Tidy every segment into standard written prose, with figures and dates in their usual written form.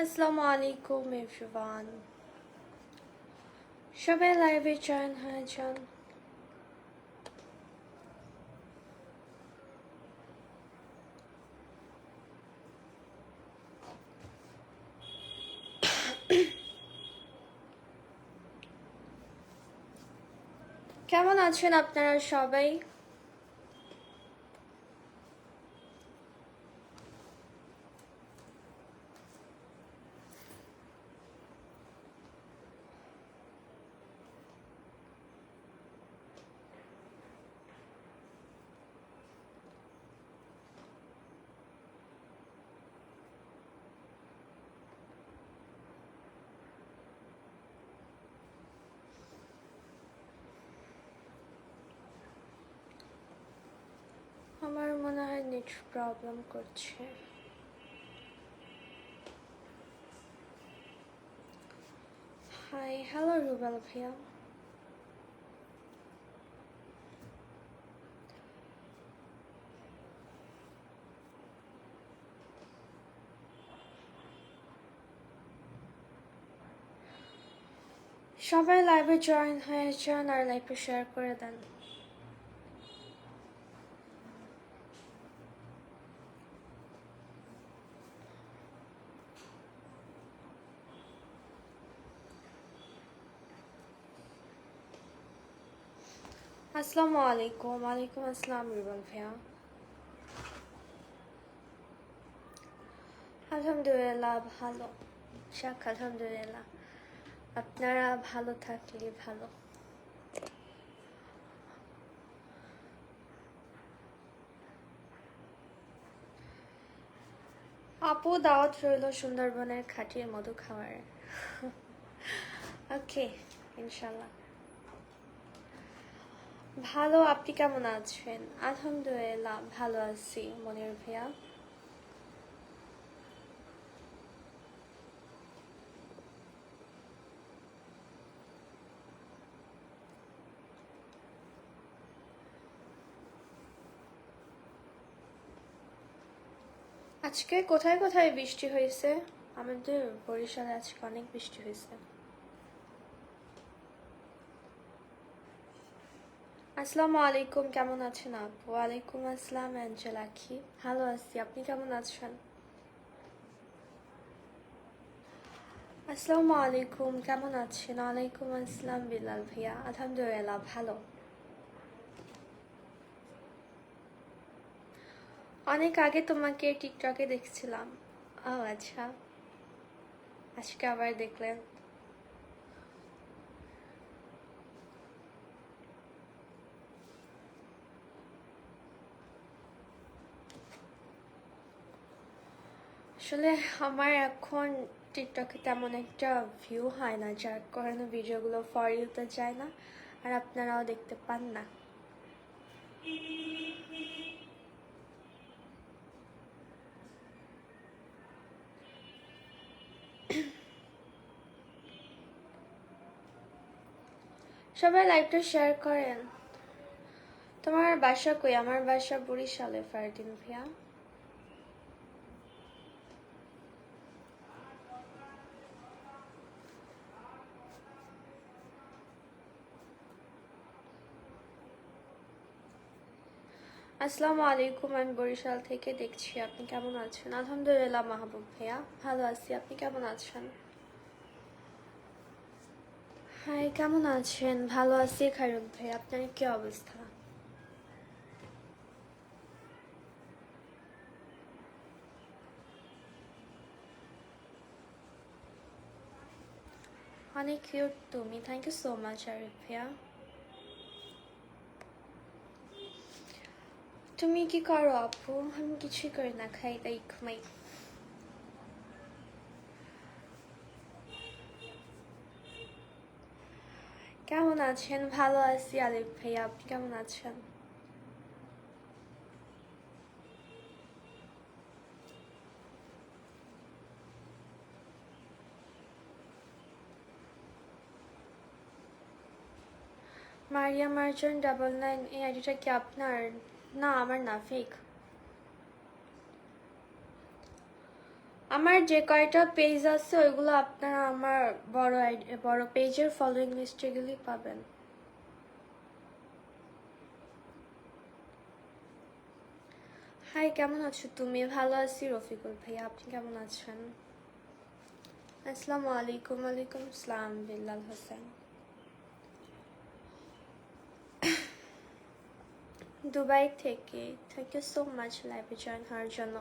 আসসালামু আলাইকুম এভরিওয়ান, সবাই লাইভে জয়েন হয়ে যান। কেমন আছেন আপনারা সবাই? আমার মনে হয় নেট প্রবলেম করছে। হাই, হ্যালো রুবেল ভাইয়া। সবাই লাইভে জয়েন হয়ে যান আর লাইভে শেয়ার করে দেন। আসসালামু আলাইকুম। ওয়ালাইকুম আসসালাম রুবেল ভাইয়া। আলহামদুলিল্লাহ ভালো, যাক আলহামদুলিল্লাহ। আপনারা ভালো থাকলে ভালো। আপু দাওয়াত রইল সুন্দরবনের খাঁটি মধু খাওয়ার। ওকে, ইনশাল্লাহ। ভালো, আপনি কেমন আছেন? আলহামদুলিল্লাহ ভালো আছি মনির ভাইয়া। আজকে কোথায় কোথায় বৃষ্টি হয়েছে? আমাদের বরিশালে আজকে অনেক বৃষ্টি হয়েছে। আসসালামু আলাইকুম, কেমন আছেন আপু? ওয়ালাইকুম আসসালাম অ্যাঞ্জেল আখি, ভালো আছি, আপনি কেমন আছেন? আসসালামু আলাইকুম, কেমন আছেন? ওয়ালাইকুম আসসালাম বিলাল ভাইয়া, আলহামদুলিল্লাহ ভালো। অনেক আগে তোমাকে টিকটকে দেখছিলাম। ও আচ্ছা, আজকে আবার দেখলেন। আসলে আমার এখন টিকটকে তেমন একটা ভিউ হয় না, যার কারণে ভিডিওগুলো ফর ইউতে যায় না, আর আপনারাও দেখতে পান না। সবাই লাইভটা শেয়ার করেন। তোমার বাসা কই? আমার বাসা বরিশালে ফারদিন ভাইয়া। আসসালামু আলাইকুম, আমি বরিশাল থেকে দেখছি। আপনি কেমন আছেন? আলহামদুলিল্লাহ মাহবুব ভাইয়া, ভালো আছি, আপনি কেমন আছেন? হাই, কেমন আছেন? ভালো আছি খায়রুল ভাই, আপনার কি অবস্থা? অনেক কিউট তুমি, thank you so much Arif ভাইয়া। তুমি কি করো আপু? আমি কিছুই করি না, খাই তাই ঘুমাই। কেমন আছেন? ভালো আছি আলিফ ভাইয়া, আপনি কেমন আছেন? মারিয়া মার্জন 99, এই আইডিটা কি আপনার? না, আমার না, ফেক। আমার যে কয়টা পেজ আছে ওইগুলো আপনারা আমার বড় পেজের ফলোইং লিস্টে গেলেই পাবেন। হাই, কেমন আছো তুমি? ভালো আছি রফিকুল ভাইয়া, আপনি কেমন আছেন? আসসালামু আলাইকুম। ওয়ালাইকুম আসসালাম বিল্লাল হোসেন। দুবাই থেকে। থ্যাংক ইউ সো মাচ লাইভে জয়েন হওয়ার জন্য।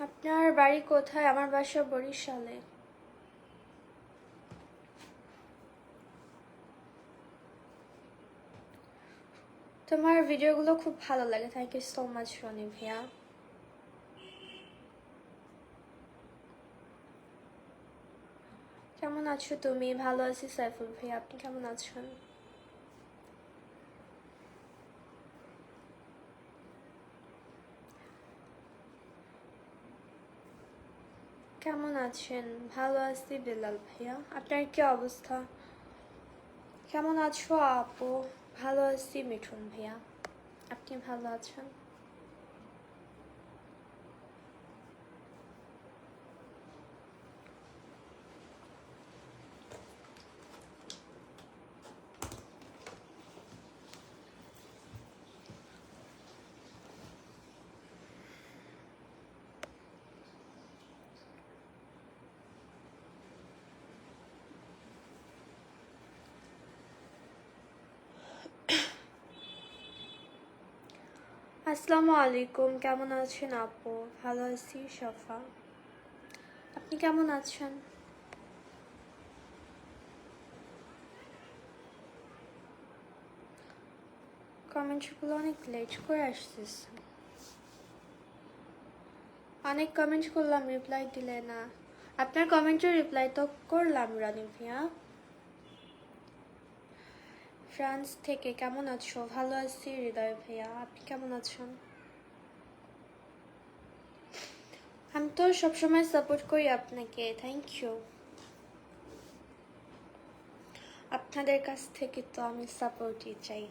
আপনার বাড়ি কোথায়? আমার বাসা বরিশালে। তোমার ভিডিওগুলো খুব ভালো লাগে। Thank you so much Roni ভাইয়া। কেমন আছো তুমি? ভালো আছি সাইফুল ভাইয়া, আপনি কেমন আছেন? কেমন আছেন? ভালো আছি বিল্লাল ভাইয়া, আপনার কি অবস্থা? কেমন আছো আপু? ভালো আছি মিঠুন ভাইয়া, আপনি ভালো আছেন? আসসালামু আলাইকুম, কেমন আছেন আপু? ভালো আছি শফা, আপনি কেমন আছেন? কমেন্টসগুলো অনেক লেট করে আসতেছে। অনেক কমেন্ট করলাম, রিপ্লাই দিলে না। আপনার কমেন্টের রিপ্লাই তো করলাম রানি ভাইয়া। ফ্রান্স থেকে। কেমন আছো? ভালো আছি হৃদয় ভাইয়া, আপনি কেমন আছেন? আমি তো সবসময় সাপোর্ট করি আপনাকে, থ্যাংক ইউ। আপনাদের কাছ থেকে তো আমি সাপোর্টই চাই।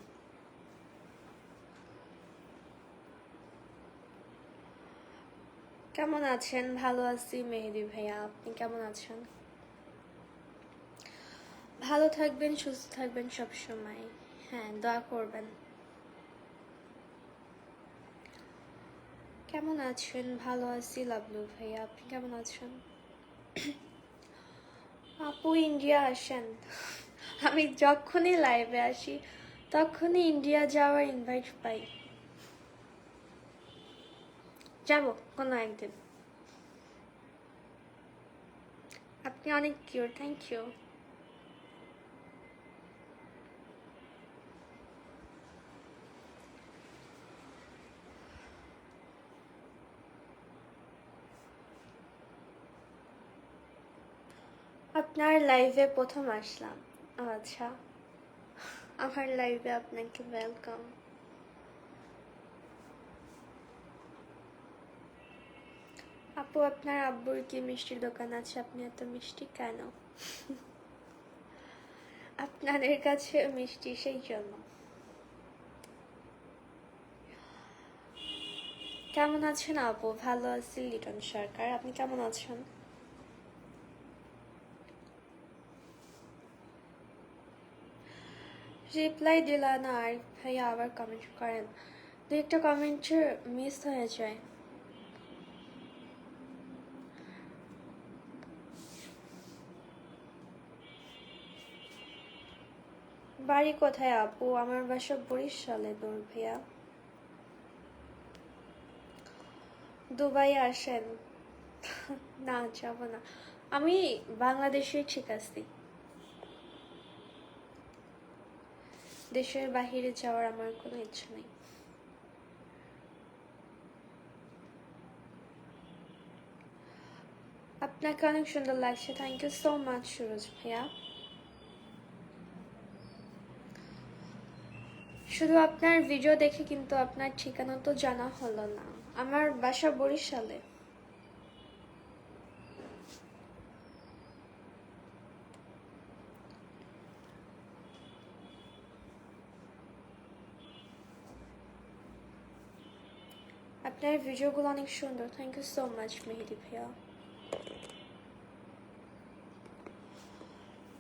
কেমন আছেন? ভালো আছি মেহেদি ভাইয়া, আপনি কেমন আছেন? ভালো থাকবেন, সুস্থ থাকবেন সব সময়। হ্যাঁ, দোয়া করবেন। কেমন আছেন? ভালো আছি লাভলু ভাইয়া, আপনি কেমন আছেন? আপু ইন্ডিয়া আসেন। আমি যখনই লাইভে আসি তখনই ইন্ডিয়া যাওয়ার ইনভাইট পাই। যাব কোনো একদিন। আপনি অনেক কিউট, থ্যাংক ইউ। আপনার লাইভে প্রথম আসলাম। আচ্ছা, আমার লাইভে আপনাকে ওয়েলকাম। আপু, আপনার আব্বুর কি মিষ্টির দোকান আছে? আপনি এত মিষ্টি কেন? আপনাদের কাছে মিষ্টি সেই জন্য। কেমন আছেন আপু? ভালো আছি লিটন সরকার, আপনি কেমন আছেন? রিপ্লাই দিলা না আর ভাইয়া আবার কমেন্ট করেন। দু একটা কমেন্ট মিস হয়ে যায়। বাড়ি কোথায় আপু? আমার বাসা বরিশালে দূর ভাইয়া। দুবাই আসেন। না, যাব না। আমি বাংলাদেশে ঠিক আছি। দেশের বাহিরে যাওয়ার আমার কোনো ইচ্ছা নেই। আপনাকে অনেক সুন্দর লাগছে, thank you so much Suraj ভাইয়া। শুধু আপনার ভিডিও দেখে কিন্তু আপনার ঠিকানা তো জানা হলো না। আমার বাসা বরিশালে। আপনার ভিডিওগুলো অনেক সুন্দর। থ্যাংক ইউ সো মাচ মেহেদি ভাইয়া।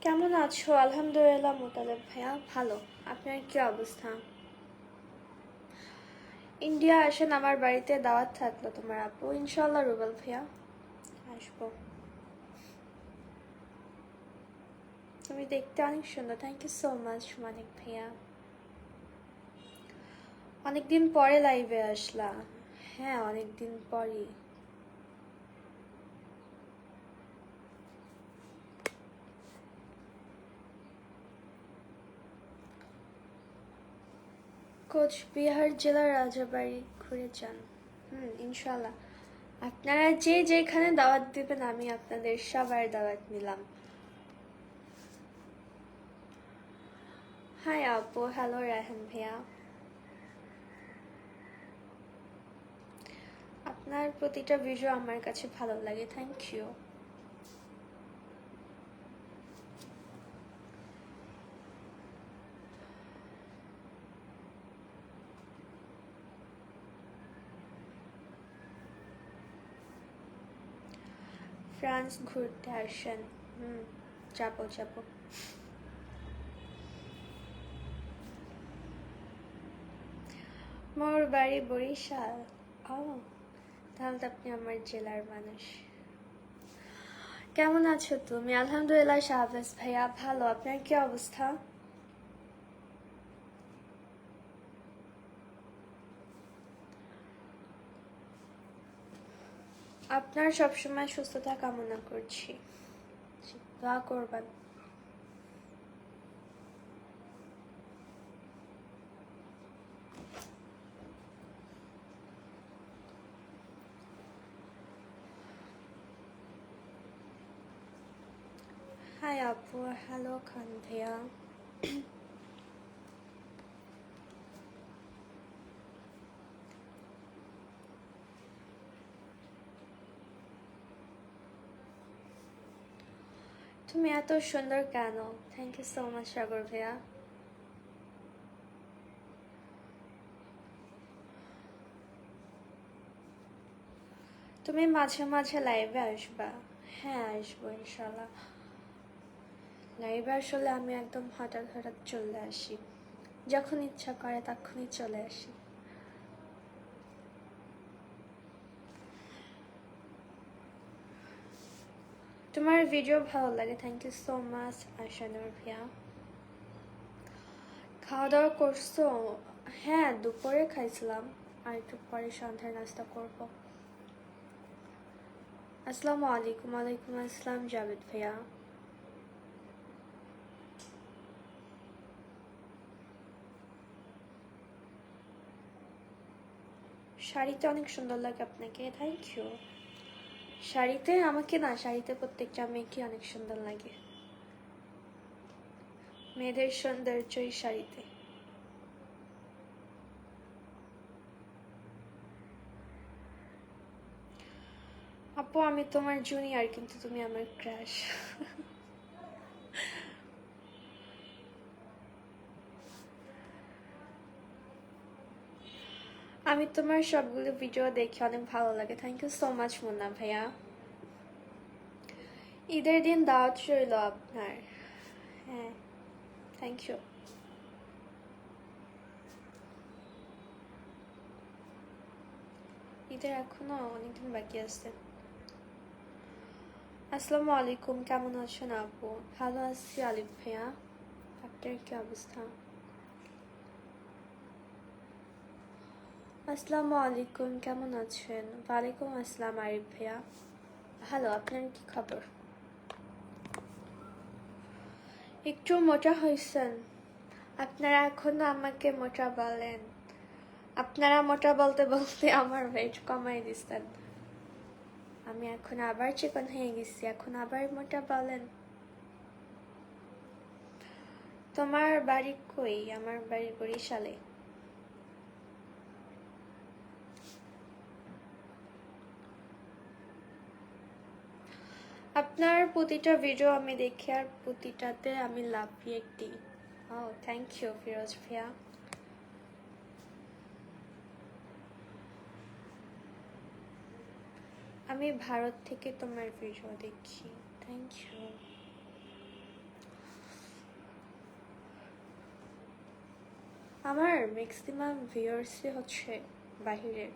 কেমন আছো? আলহামদুলিল্লাহ মোতালেব ভাইয়া ভালো। আপনার কি অবস্থা? ইন্ডিয়া আসেন, আমার বাড়িতে দাওয়াত থাকলো তোমার আপু। ইনশাল্লাহ রুবেল ভাইয়া আসবো। তুমি দেখতে অনেক সুন্দর। থ্যাংক ইউ সো মাচ মানিক ভাইয়া। অনেকদিন পরে লাইভে আসলা। হ্যাঁ, অনেকদিন পরই। কোচবিহার জেলার রাজাবাড়ি ঘুরে যান। ইনশাল্লাহ। আপনারা যে যেখানে দাওয়াত দিবেন আমি আপনাদের সবার দাওয়াত নিলাম। হাই আপু, হ্যালো রায়হান ভাইয়া। আপনার প্রতিটা ভিডিও আমার কাছে ভালো লাগে। Thank you. ফ্রান্স ঘুরতে আসেন। যাবো যাবো। মোর বাড়ি বরিশাল। ও, তাহলে তো আপনি আমার জেলার মানুষ। কেমন আছো তুমি? আলহামদুলিল্লাহ শাহবাজ ভাইয়া ভালো। আপনার কি অবস্থা? আপনার সবসময় সুস্থতা কামনা করছি। দোয়া করবেন। হাই আপু, হ্যালো খান ভাইয়া। তুমি এত সুন্দর কেন? থ্যাংক ইউ সো মাচ সাগর ভাইয়া। তুমি মাঝে মাঝে লাইভে আসবা। হ্যাঁ, আসবো ইনশাল্লাহ। লাইভে আসলে আমি একদম হঠাৎ হঠাৎ চলে আসি, যখন ইচ্ছা করে তখনই চলে আসি। তোমার ভিডিও ভালো লাগে। Thank you so much Ashanur ভাইয়া। খাওয়া দাওয়া করছো? হ্যাঁ, দুপুরে খাইছিলাম, আর একটু পরে সন্ধ্যায় নাস্তা করব। আসসালামু আলাইকুম। ওয়ালাইকুম আসসালাম জাভেদ ভাইয়া। শাড়িতে অনেক সুন্দর লাগে আপনাকে। Thank you. শাড়িতে আমাকে না, শাড়িতে প্রত্যেকটা মেয়েকে অনেক সুন্দর লাগে। মেয়েদের সৌন্দর্যই শাড়িতে। আপু আমি তোমার জুনিয়র, কিন্তু তুমি আমার ক্রাশ। আমি তোমার সবগুলো ভিডিও দেখি, অনেক ভালো লাগে। Thank you so much Munna ভাইয়া। ঈদের দিন দাওয়াত রইল আপনার। হ্যাঁ, থ্যাংক ইউ। ঈদের এখনো অনেকদিন বাকি আছে। আসসালামু আলাইকুম, কেমন আছেন আপু? ভালো আছি আলিফ ভাইয়া। আপনার কি অবস্থা? আসসালামু আলাইকুম, কেমন আছেন? ওয়ালাইকুম আসসালাম আরিফ ভাইয়া। ভালো। আপনার কি খবর? একটু মোটা হয়েছেন? আপনারা এখনো আমাকে মোটা বলেন। আপনারা মোটা বলতে বলতে আমার ওয়েট কমাই দিচ্ছেন। আমি এখন আবার চিকন হয়ে গেছি, এখন আবার মোটা বলেন। তোমার বাড়ি কই? আমার বাড়ি বরিশালে। আপনার প্রতিটা ভিডিও আমি দেখি আর প্রতিটাতে আমি লাফিয়ে দিই। ও থ্যাংক ইউ ফিরোজ ভাইয়া। আমি ভারত থেকে তোমার ভিডিও দেখি, থ্যাংক ইউ। আমার ম্যাক্সিমাম ভিউয়ার্সই হচ্ছে বাহিরের,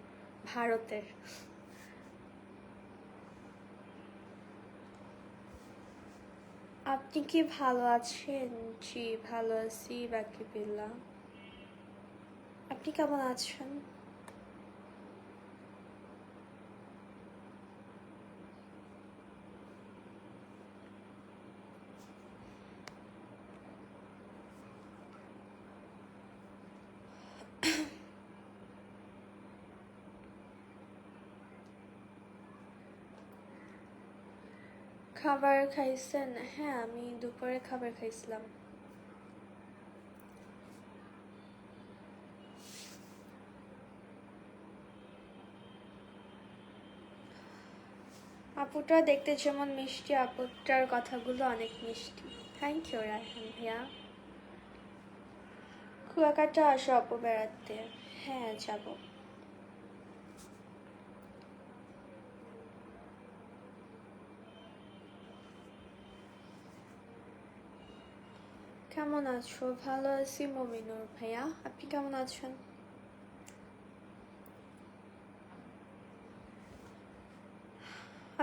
ভারতের। আপনি কি ভালো আছেন? জি ভালো আছি বাকি বিল্লাহ। আপনি কেমন আছেন? খাবার খাইছেন? হ্যাঁ আমি দুপুরে খাবার খাইছিলাম। আপুটা দেখতে যেমন মিষ্টি, আপুটার কথাগুলো অনেক মিষ্টি। থ্যাংক ইউ রায়হান ভাইয়া। কুয়াকাটা আসো আপু বেড়াতে। হ্যাঁ যাব। কেমন আছো? ভালো আছি মমিনুর ভাইয়া, আপনি কেমন আছেন?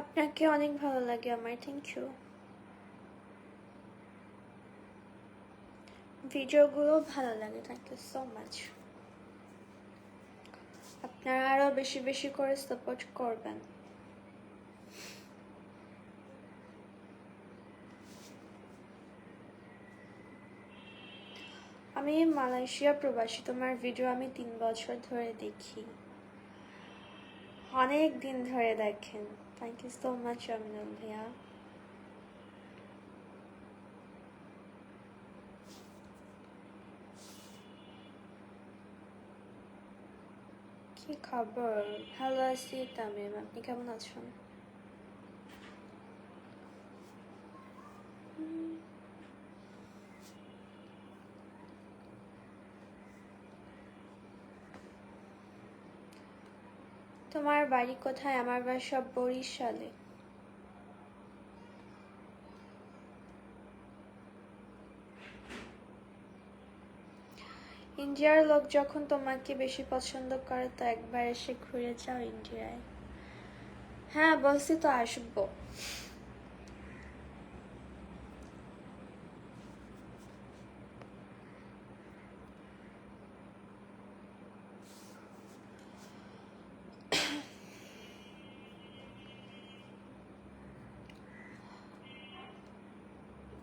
আপনাকে অনেক ভালো লাগে আমার, থ্যাংক ইউ। ভিডিওগুলো ভালো লাগে, থ্যাংক ইউ সো মাচ। আপনারা আরো বেশি বেশি করে সাপোর্ট করবেন। আমি মালয়েশিয়া প্রবাসী, তোমার ভিডিও আমি 3 বছর ধরে দেখি। অনেক দিন ধরে দেখেন, thank you so much Aminul ভাইয়া। কি খবর? ভালো আছি তামিম, আপনি কেমন আছেন? তোমার বাড়ি কোথায়? আমার বাসা বরিশালে। ইন্ডিয়ার লোক যখন তোমাকে বেশি পছন্দ করে তো একবার এসে ঘুরে যাও ইন্ডিয়ায়। হ্যাঁ বলছি তো আসবো।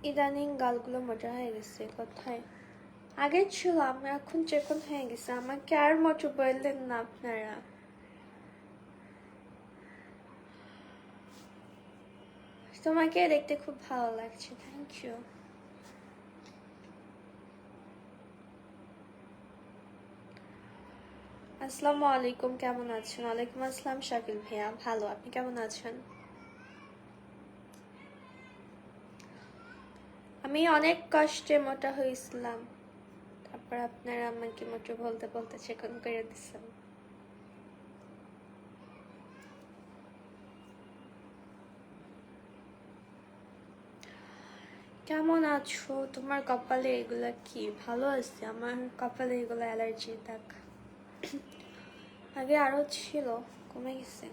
ইদানিং গালগুলো মোটা হয়ে গেছে, কোথায়? আগে ছিল, আমি এখন চেকন হয়ে গেছে, আমাকে আর মোটো বললেন না আপনারা। তোমাকে দেখতে খুব ভালো লাগছে, থ্যাংক ইউ। আসসালামু আলাইকুম, কেমন আছেন? ওয়ালাইকুম আসসালাম শাকিল ভাইয়া, ভালো, আপনি কেমন আছেন? আমি অনেক কষ্টে মোটা হয়েছিলাম, তারপর আপনারা আমাকে মোটো বলতে বলতে চেকন করে দিচ্ছেন। কেমন আছো? তোমার কপালে এগুলা কি? ভালো আছে, আমার কপালে এগুলো অ্যালার্জি দাগ। আগে আরো ছিল, কমে গেছে।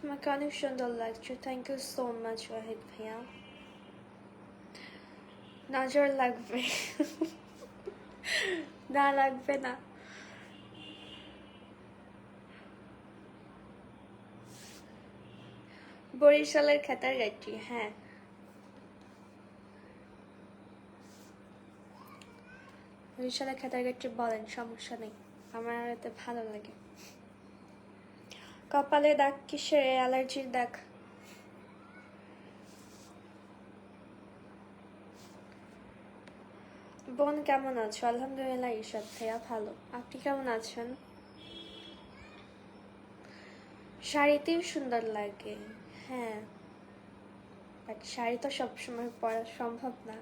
তোমাকে অনেক সুন্দর লাগছে, thank you so much Wahid ভাইয়া। নজর লাগবে। না লাগবে না। বরিশালের খেতার গাইটি, হ্যাঁ। বরিশালের খেতার গাইটি বলেন, সমস্যা নেই, আমার এতে ভালো লাগে। কপালে দাগ কিসের? অ্যালার্জির দাগ। বোন কেমন আছো? আলহামদুলিল্লাহ ইরশাদ ভাইয়া ভালো। আপনি কেমন আছেন? শাড়িতেও সুন্দর লাগে, হ্যাঁ, বাট শাড়ি তো সবসময় পরা সম্ভব না।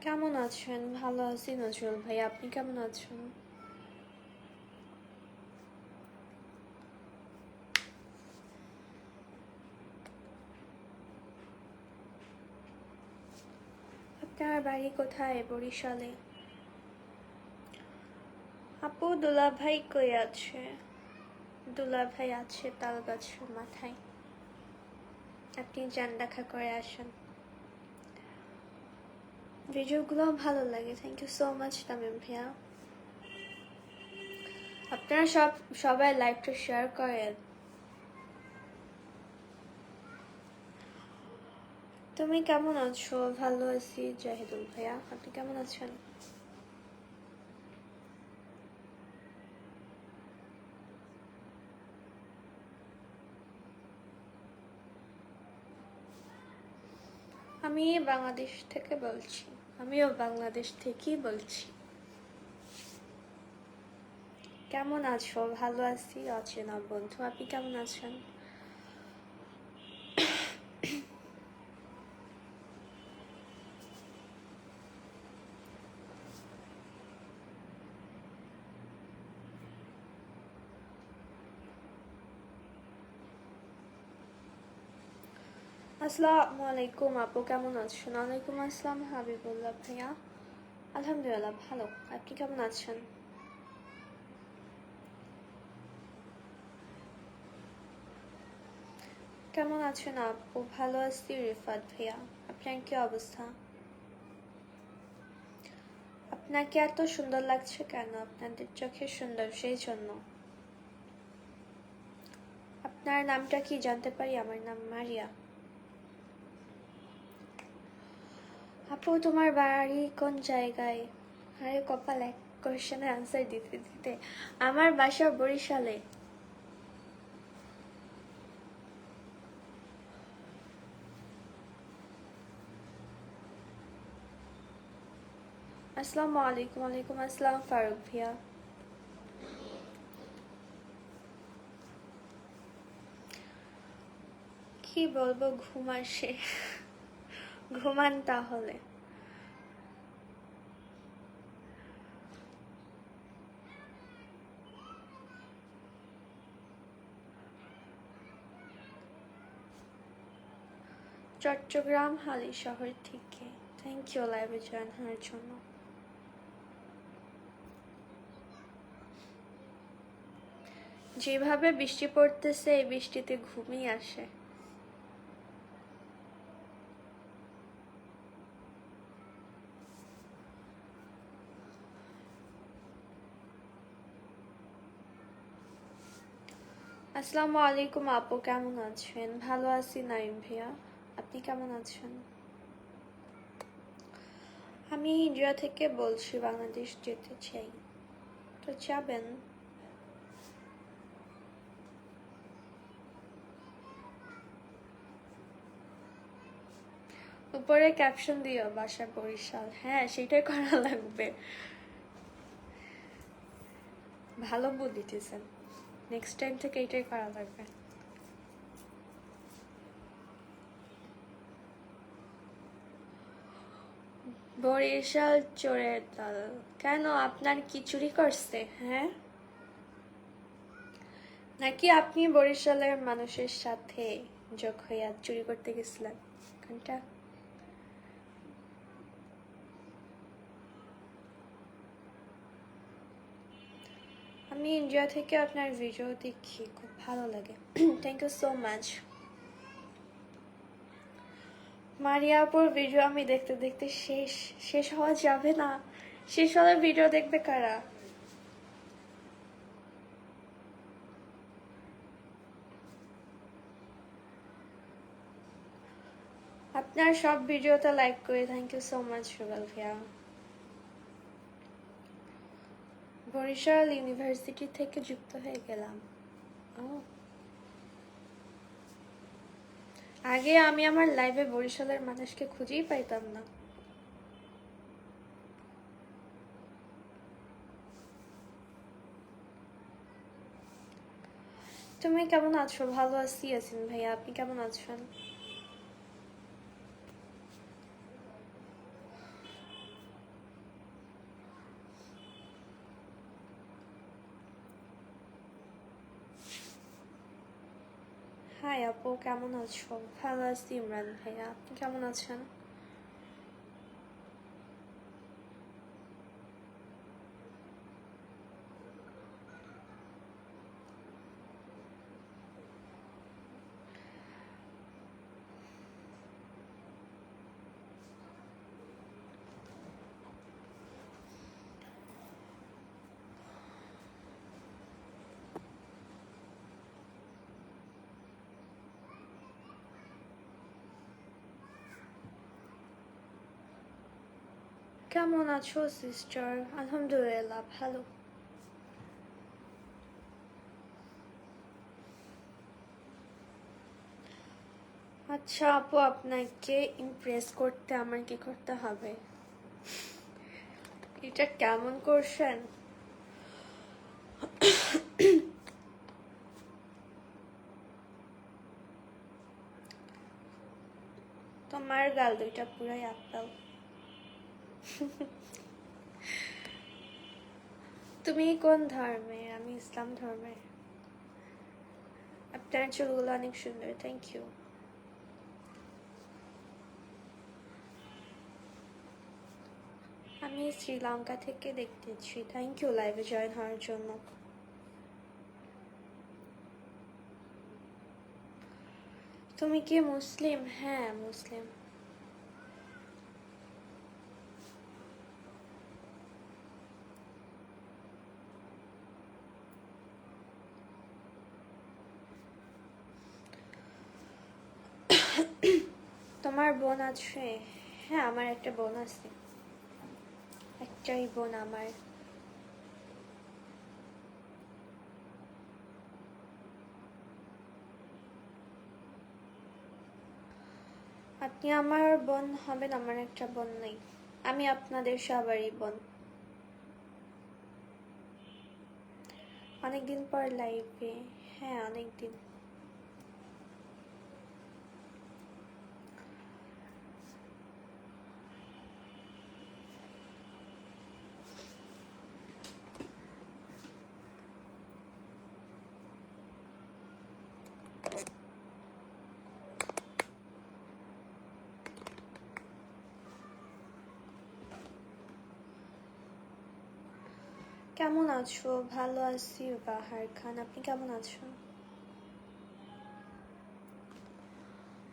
কেমন আছেন? ভালো আছি নজরুল ভাই, আপনি কেমন আছেন? আপনার বাড়ি কোথায়? বরিশালে। আপু দুলা ভাই কই আছে? দুলা ভাই আছে তাল গাছের মাথায়, আপনি যান দেখা করে আসেন। ভিডিওগুলো ভালো লাগে, thank you so much Tamim ভাইয়া। আপনারা সবাই লাইভটা শেয়ার করেন। তুমি কেমন আছো? ভালো আছি জাহিদুল ভাইয়া, আপনি কেমন আছেন? আমি বাংলাদেশ থেকে বলছি। আমিও বাংলাদেশ থেকেই বলছি। কেমন আছো? ভালো আছি অচেনা বন্ধু, আপনি কেমন আছেন? আসসালামু আলাইকুম আপু, কেমন আছেন? ওয়ালাইকুম আসসালাম হাবিবুল্লাহ ভাইয়া, আলহামদুলিল্লাহ ভালো। আপনি কেমন আছেন? কেমন আছেন আপু? ভালো আছি রিফাত ভাইয়া, আপনার কি অবস্থা? আপনাকে এত সুন্দর লাগছে কেন? আপনাদের চোখে সুন্দর সেই জন্য। আপনার নামটা কি জানতে পারি? আমার নাম মারিয়া। আপু তোমার বাড়ি কোন জায়গায়? আরে কপাল, এক কোয়েশ্চেনের আনসার দিতে দিতে। আমার বাসা বরিশালে। আসসালামু আলাইকুম। ওয়ালাইকুম আসসালাম ফারুক ভাইয়া। কি বলবো, ঘুম আসে। ঘুমান তাহলে। চট্টগ্রাম হালি শহর থেকে। থ্যাংক ইউ লাইভে জয়েন হওয়ার জন্য। যেভাবে বৃষ্টি পড়তেছে, এই বৃষ্টিতে ঘুমই আসে। আসসালামু আলাইকুম আপু, কেমন আছেন? ভালো আছি নাইম ভাইয়া, আপনি কেমন আছেন? আমি ইন্ডিয়া থেকে বলছি, বাংলাদেশ যেতে চাই, তো যাবেন। উপরে ক্যাপশন দিও বাসা বরিশাল, হ্যাঁ সেটাই করা লাগবে। ভালো বলিতেছেন, নেক্সট টাইম থেকে এটাই করা লাগবে। বরিশাল চোরের দল। কেন, আপনার কি চুরি করছে? হ্যাঁ, নাকি আপনি বরিশালের মানুষের সাথে যোগ হইয়া চুরি করতে গেছিলেন কোনটা? আমি ইন্ডিয়া থেকে আপনার ভিডিও দেখি, খুব ভালো লাগে। Thank you so much. Mariapur video আমি দেখতে দেখতে শেষ শেষ হওয়া যাবে না। শেষ হলে ভিডিও দেখবে কারা? আপনার সব ভিডিওতে লাইক করি, thank you so much Rubel ভাইয়া। বরিশাল ইউনিভার্সিটি থেকে যুক্ত হয়ে গেলাম। আগে আমি আমার লাইভে বরিশালের মানুষকে খুঁজেই পাইতাম না। তুমি কেমন আছো? ভালো আছি ইয়াসিন ভাইয়া, আপনি কেমন আছেন? হাই আপু, কেমন আছো? ভালো আছি ইমরান ভাইয়া, আপনি কেমন আছেন? কেমন আছো সিস্টার? আলহামদুলিল্লাহ ভালো। আচ্ছা আপু, আপনাকে ইমপ্রেস করতে আমার কি করতে হবে? এটা কেমন করছেন? তোমার গাল দুইটা পুরাই আপেল। তুমি কোন ধর্মে? আমি ইসলাম ধর্মের। আপনার চুলগুলো অনেক সুন্দর, থ্যাংক ইউ। আমি শ্রীলঙ্কা থেকে দেখতেছি, থ্যাংক ইউ লাইভে জয়েন হওয়ার জন্য। তুমি কি মুসলিম? হ্যাঁ মুসলিম। তোমার বোন আছে? হ্যাঁ আমার একটা বোন আছে, একটাই বোন আমার। আপনি আমার বোন হবেন, আমার একটা বোন নেই। আমি আপনাদের সবারই বোন। অনেকদিন পর লাইভে। হ্যাঁ অনেকদিন। কেমন আছো? ভালো আছি বাহার খান, আপনি কেমন আছেন?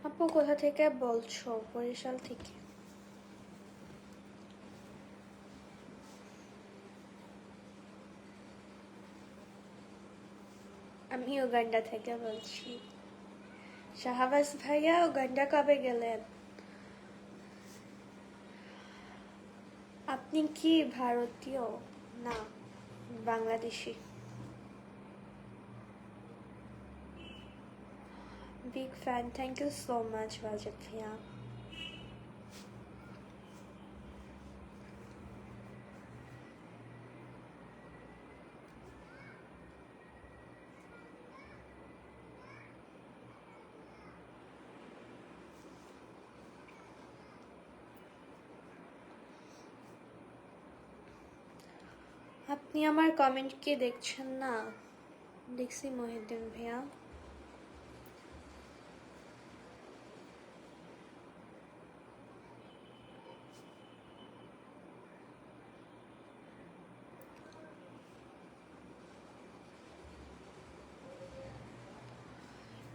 আপু কোথা থেকে বলছো? বরিশাল থেকে। আমি উগান্ডা থেকে বলছি। শাহবাজ ভাইয়া উগান্ডা কবে গেলেন? আপনি কি ভারতীয়? না, Bangladeshi. Big fan, thank you so much Wajid ভাইয়া। আপনি আমার কমেন্ট কি দেখছেন না? দেখছি মহিউদ্দিন ভাইয়া।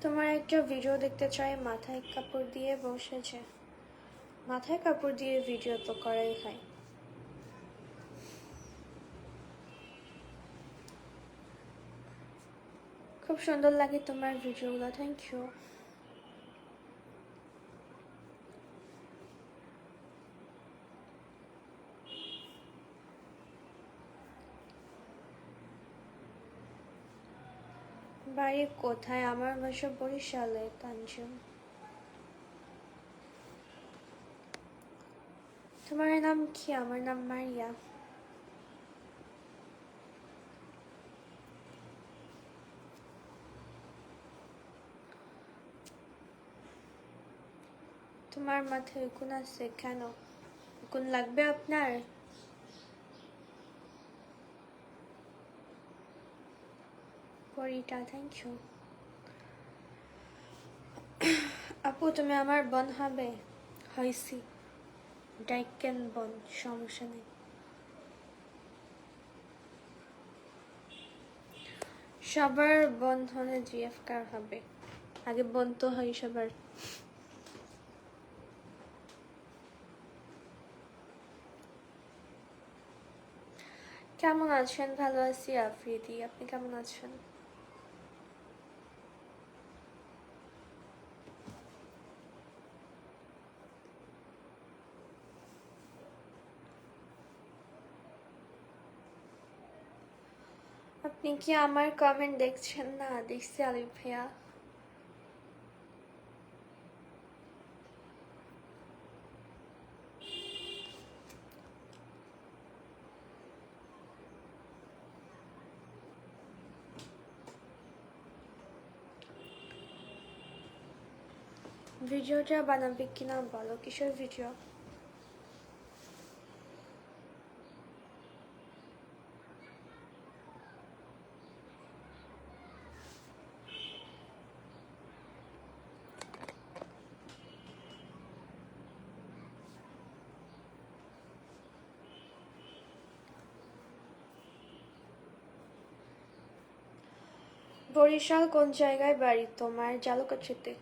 তোমার একটা ভিডিও দেখতে চাই, মাথায় কাপড় দিয়ে বসেছে। মাথায় কাপড় দিয়ে ভিডিও তো করাই হয়। খুব সুন্দর লাগে তোমার ভিডিওগুলো, থ্যাংক ইউ। বাড়ি কোথায়? আমার বাসা বরিশালে, তানজুম। তোমার নাম কি? আমার নাম মারিয়া। তোমার মাথায় উকুন আছে কেন? উকুন লাগবে আপনার? পরিটা, থ্যাংক ইউ। আপু তুমি আমার বোন হবে? হয়েছি, ডাইকেন বোন, সমস্যা নেই। সবার বোন হলে জিএফ কার হবে? আগে বোন তো হয় সবার। কেমন আছেন? ভালো আছি আফ্রিদি, আপনি কেমন আছেন? আপনি কি আমার কমেন্ট দেখছেন না? দেখছি আলিফ ভাইয়া। ভিডিওটা বানাবে কিনা বলো। কিসের ভিডিও? বরিশাল কোন জায়গায় বাড়ি তোমার? জালকাঠিতে।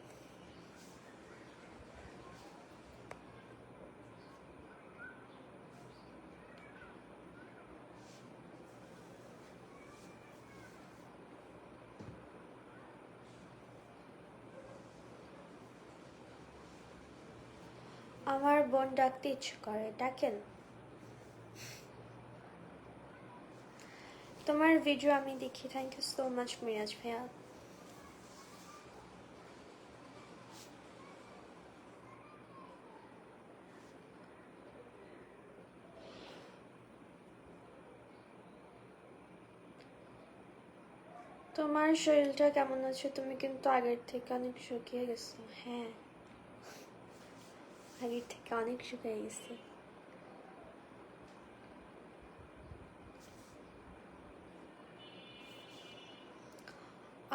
আমার বোন ডাকতে ইচ্ছে করে, ডাকেন। তোমার ভিডিও আমি দেখি, thank you so much Miraj ভাইয়া। তোমার শরীরটা কেমন আছে? তুমি কিন্তু আগের থেকে অনেক শুকিয়ে গেছো। হ্যাঁ, আগের থেকে অনেক শুকিয়ে গেছে।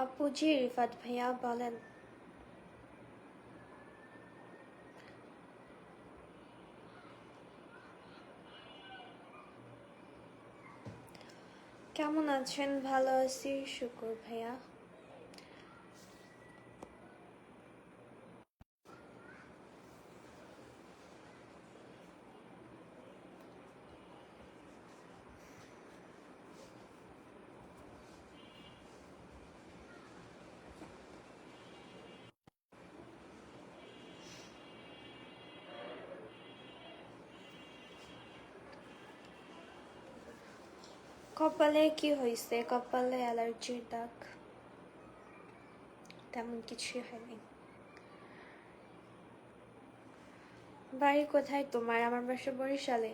আপুজি রিফাত ভাইয়া বলেন। কেমন আছেন? ভালো আছি শুকুর ভাইয়া। কপালে কি হয়েছে? কপালে অ্যালার্জির দাগ, তেমন কিছুই হয়নি। বাড়ি কোথায় তোমার? আমার বাসা বরিশালে।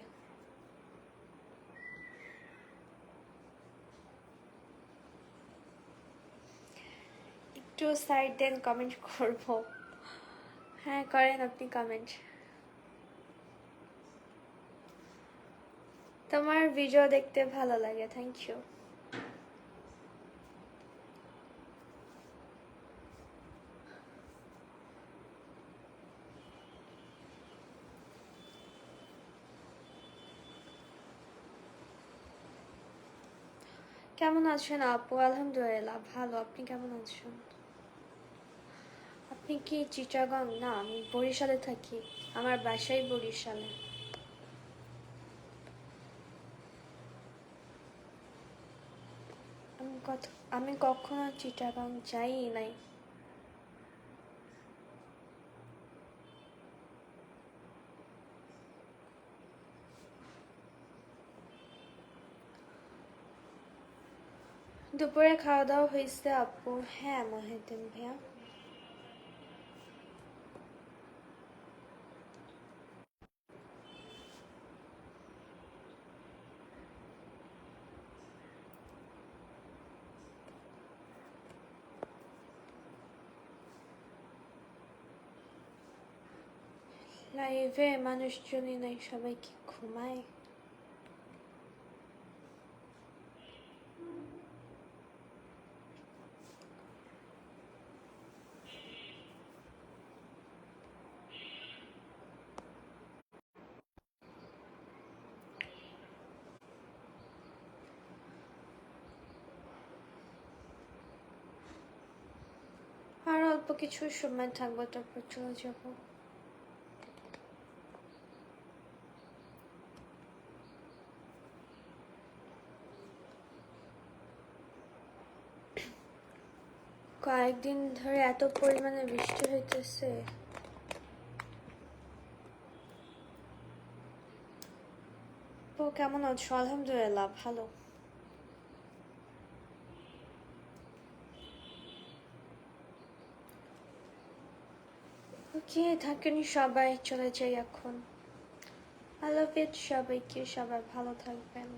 একটু সাইড দেন, কমেন্ট করব। হ্যাঁ করেন আপনি কমেন্ট। তোমার ভিডিও দেখতে ভালো লাগে, থ্যাংক ইউ। কেমন আছেন আপু? আলহামদুলিল্লাহ ভালো, আপনি কেমন আছেন? আপনি কি চিটাগং? না, আমি বরিশালে থাকি, আমার বাসাই বরিশালে। আমি কখনো চিটাগং যাই নাই। দুপুরে খাওয়া দাওয়া হয়েছে আপু? হ্যাঁ মহিউদ্দিন ভাইয়া। লাইভে মানুষজনই নাই, সবাই কি ঘুমায়? আর অল্প কিছু সময় থাকবো, তারপর চলে যাব। কয়েকদিন ধরে এত পরিমাণে বৃষ্টি হইতেছে। তো কেমন আছো? আলহামদুলিল্লাহ ভালো। ওকে থাকেন সবাই, চলে যাই এখন। আই লাভ ইউ সবাইকে, সবাই ভালো থাকবেন।